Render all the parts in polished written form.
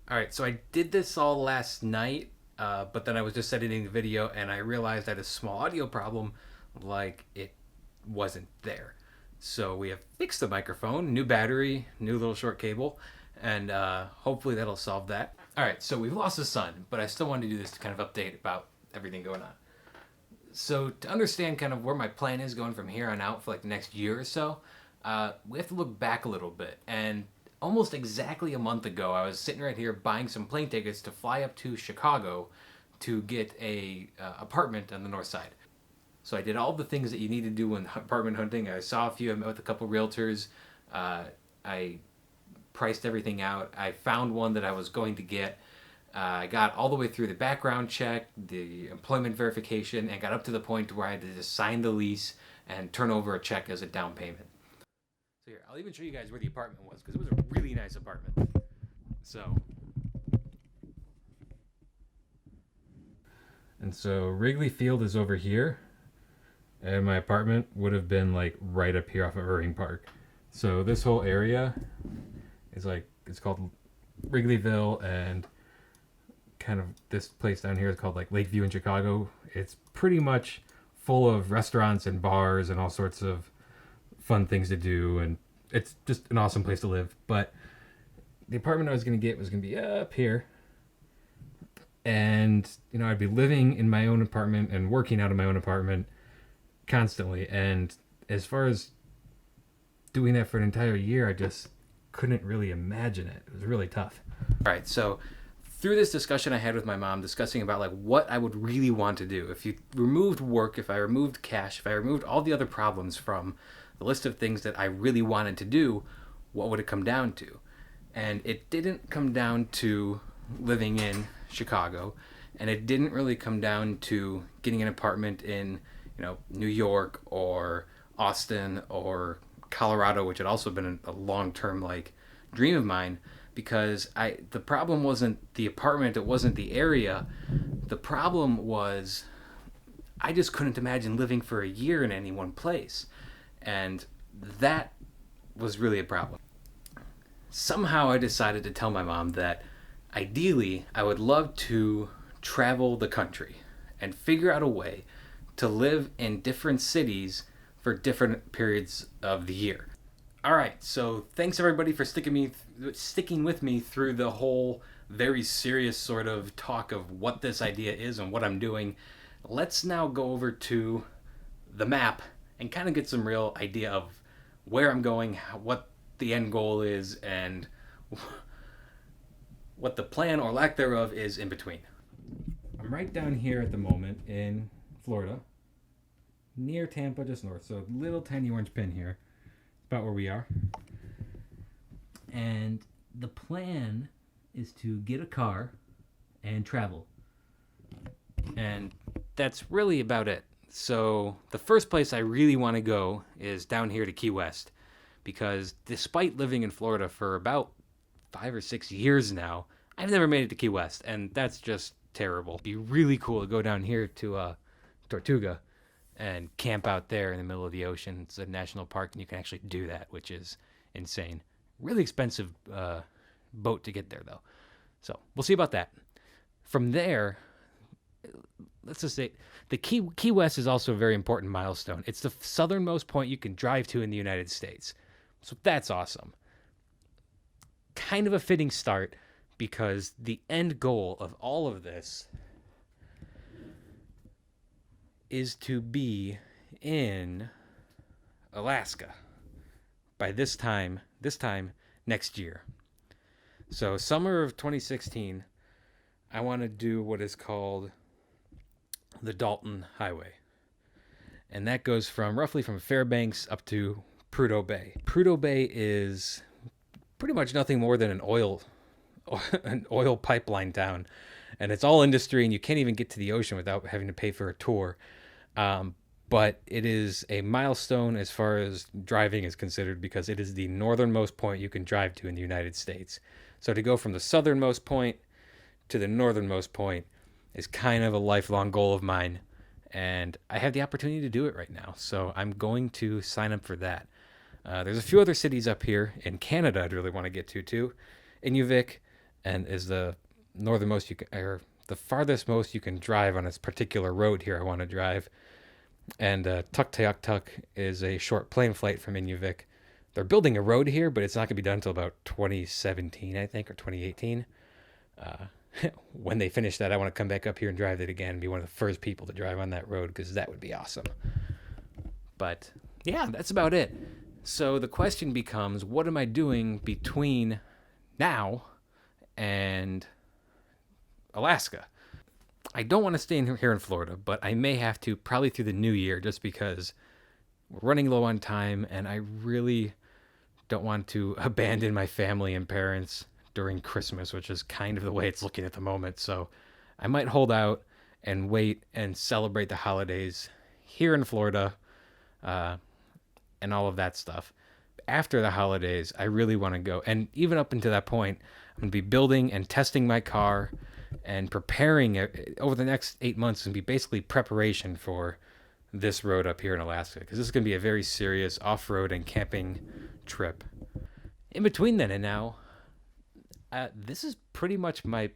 All right, so I did this all last night, but then I was just editing the video and I realized I had a small audio problem, like it wasn't there. So we have fixed the microphone, new battery, new little short cable, and hopefully that'll solve that. All right, so we've lost the sun, but I still wanted to do this to kind of update about everything going on. So to understand kind of where my plan is going from here on out for like the next year or so, we have to look back a little bit. And almost exactly a month ago, I was sitting right here buying some plane tickets to fly up to Chicago to get a apartment on the north side. So I did all the things that you need to do when apartment hunting. I saw a few. I met with a couple realtors. I priced everything out. I found one that I was going to get. I got all the way through the background check, the employment verification, and got up to the point where I had to just sign the lease and turn over a check as a down payment. So here, I'll even show you guys where the apartment was because it was a really nice apartment. So, and so Wrigley Field is over here, and my apartment would have been like right up here off of Irving Park. So this whole area is like it's called Wrigleyville, and kind of this place down here is called like Lakeview in Chicago. It's pretty much full of restaurants and bars and all sorts of fun things to do, and it's just an awesome place to live. But the apartment I was going to get was going to be up here, and I'd be living in my own apartment and working out of my own apartment constantly. And as far as doing that for an entire year, I just couldn't really imagine it. It was really tough. All right, so through this discussion I had with my mom, discussing about like what I would really want to do if you removed work, if I removed cash, if I removed all the other problems from the list of things that I really wanted to do, what would it come down to? And it didn't come down to living in Chicago, and it didn't really come down to getting an apartment in New York or Austin or Colorado, which had also been a long-term like dream of mine, because the problem wasn't the apartment, it wasn't the area. The problem was I just couldn't imagine living for a year in any one place. And that was really a problem. Somehow I decided to tell my mom that ideally I would love to travel the country and figure out a way to live in different cities for different periods of the year. All right, so thanks everybody for sticking with me through the whole very serious sort of talk of what this idea is and what I'm doing. Let's now go over to the map and kind of get some real idea of where I'm going, what the end goal is, and what the plan or lack thereof is in between. I'm right down here at the moment in Florida, near Tampa, just north. So little tiny orange pin here. About where we are. And the plan is to get a car and travel. And that's really about it. So the first place I really want to go is down here to Key West, because despite living in Florida for about 5 or 6 years now, I've never made it to Key West, and that's just terrible. It'd be really cool to go down here to Tortuga and camp out there in the middle of the ocean. It's a national park, and you can actually do that, which is insane. Really expensive boat to get there, though. So we'll see about that. From there, let's just say the Key West is also a very important milestone. It's the southernmost point you can drive to in the United States. So that's awesome. Kind of a fitting start, because the end goal of all of this is to be in Alaska by this time next year. So summer of 2016, I want to do what is called the Dalton Highway. And that goes roughly from Fairbanks up to Prudhoe Bay. Prudhoe Bay is pretty much nothing more than an oil pipeline town, and it's all industry, and you can't even get to the ocean without having to pay for a tour. But it is a milestone as far as driving is considered, because it is the northernmost point you can drive to in the United States. So to go from the southernmost point to the northernmost point is kind of a lifelong goal of mine, and I have the opportunity to do it right now. So I'm going to sign up for that. There's a few other cities up here in Canada I'd really want to get to too. Inuvik and is the northernmost you can, or the farthest most you can drive on this particular road here I want to drive. And Tuktoyaktuk is a short plane flight from Inuvik. They're building a road here, but it's not going to be done until about 2017, I think, or 2018. When they finish that, I want to come back up here and drive it again and be one of the first people to drive on that road, because that would be awesome. But yeah, that's about it. So the question becomes, what am I doing between now and Alaska? I don't want to stay here in Florida, but I may have to probably through the new year, just because we're running low on time and I really don't want to abandon my family and parents during Christmas, which is kind of the way it's looking at the moment. So I might hold out and wait and celebrate the holidays here in Florida, and all of that stuff. After the holidays, I really want to go. And even up until that point, I'm going to be building and testing my car and preparing it over the next 8 months, and be basically preparation for this road up here in Alaska, because this is going to be a very serious off-road and camping trip. In between then and now, this is pretty much my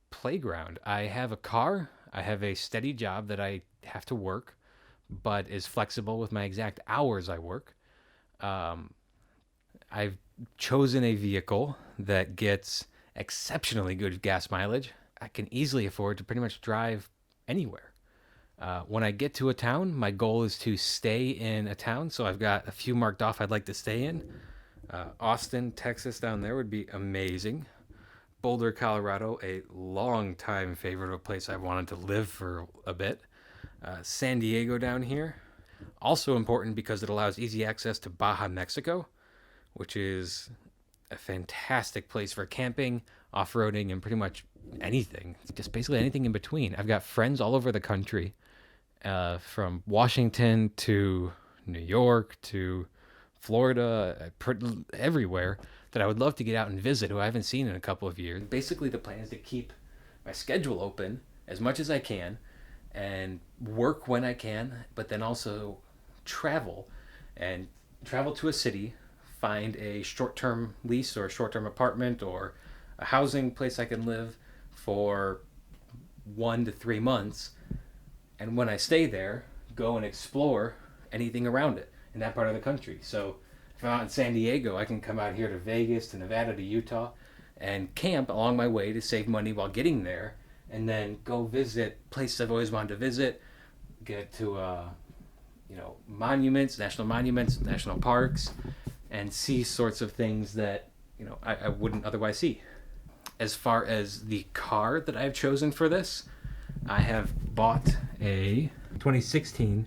playground. I have a car. I have a steady job that I have to work, but is flexible with my exact hours I work. I've chosen a vehicle that gets exceptionally good gas mileage. I can easily afford to pretty much drive anywhere. When I get to a town, my goal is to stay in a town. So I've got a few marked off I'd like to stay in. Austin, Texas down there would be amazing. Boulder, Colorado, a long time favorite of a place I've wanted to live for a bit. San Diego down here. Also important because it allows easy access to Baja, Mexico, which is a fantastic place for camping, off-roading, and pretty much anything. Just basically anything in between. I've got friends all over the country, from Washington to New York to Florida, everywhere, that I would love to get out and visit, who I haven't seen in a couple of years. Basically, the plan is to keep my schedule open as much as I can and work when I can, but then also travel to a city, find a short-term lease or a short-term apartment or a housing place I can live for 1 to 3 months. And when I stay there, go and explore anything around it in that part of the country. So if I'm out in San Diego, I can come out here to Vegas, to Nevada, to Utah, and camp along my way to save money while getting there, and then go visit places I've always wanted to visit, get to monuments, national parks, and see sorts of things that I wouldn't otherwise see. As far as the car that I've chosen for this, I have bought a 2016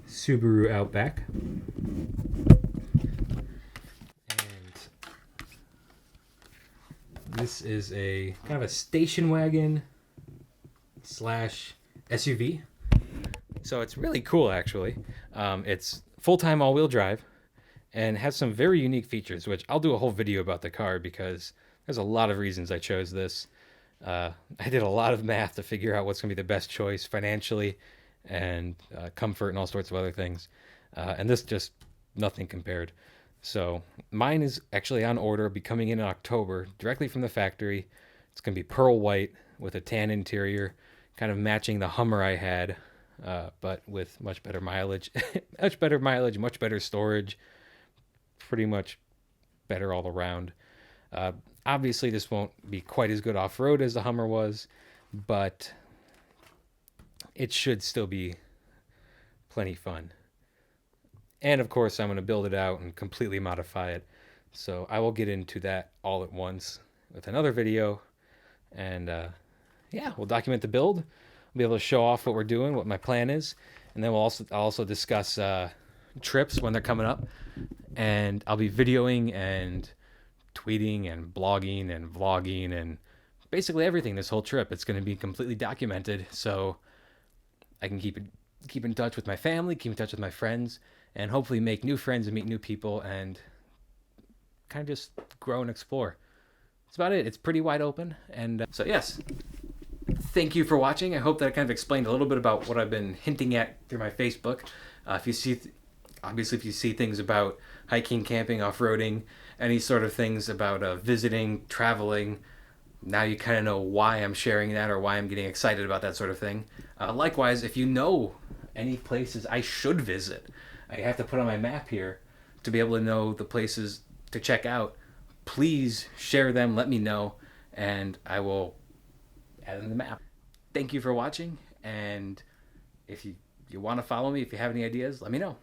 Subaru Outback. And this is a kind of a station wagon / SUV. So it's really cool, actually. It's full-time all-wheel drive and has some very unique features, which I'll do a whole video about the car because there's a lot of reasons I chose this. I did a lot of math to figure out what's going to be the best choice financially and comfort and all sorts of other things. And this just nothing compared. So mine is actually on order, will be coming in October directly from the factory. It's going to be pearl white with a tan interior, kind of matching the Hummer I had, but with much better mileage, much better storage, pretty much better all around. Obviously, this won't be quite as good off-road as the Hummer was, but it should still be plenty fun. And of course, I'm going to build it out and completely modify it. So I will get into that all at once with another video. And we'll document the build. We'll be able to show off what we're doing, what my plan is. And then I'll also discuss trips when they're coming up. And I'll be videoing and tweeting and blogging and vlogging and basically everything this whole trip. It's going to be completely documented so I can keep in touch with my family, keep in touch with my friends, and hopefully make new friends and meet new people and kind of just grow and explore. That's about it. It's pretty wide open. And so yes, thank you for watching. I hope that I kind of explained a little bit about what I've been hinting at through my Facebook. If you see Obviously, if you see things about hiking, camping, off-roading, any sort of things about visiting, traveling, now you kind of know why I'm sharing that or why I'm getting excited about that sort of thing. Likewise, if you know any places I should visit, I have to put on my map here to be able to know the places to check out. Please share them, let me know, and I will add them to the map. Thank you for watching, and if you want to follow me, if you have any ideas, let me know.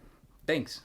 Thanks.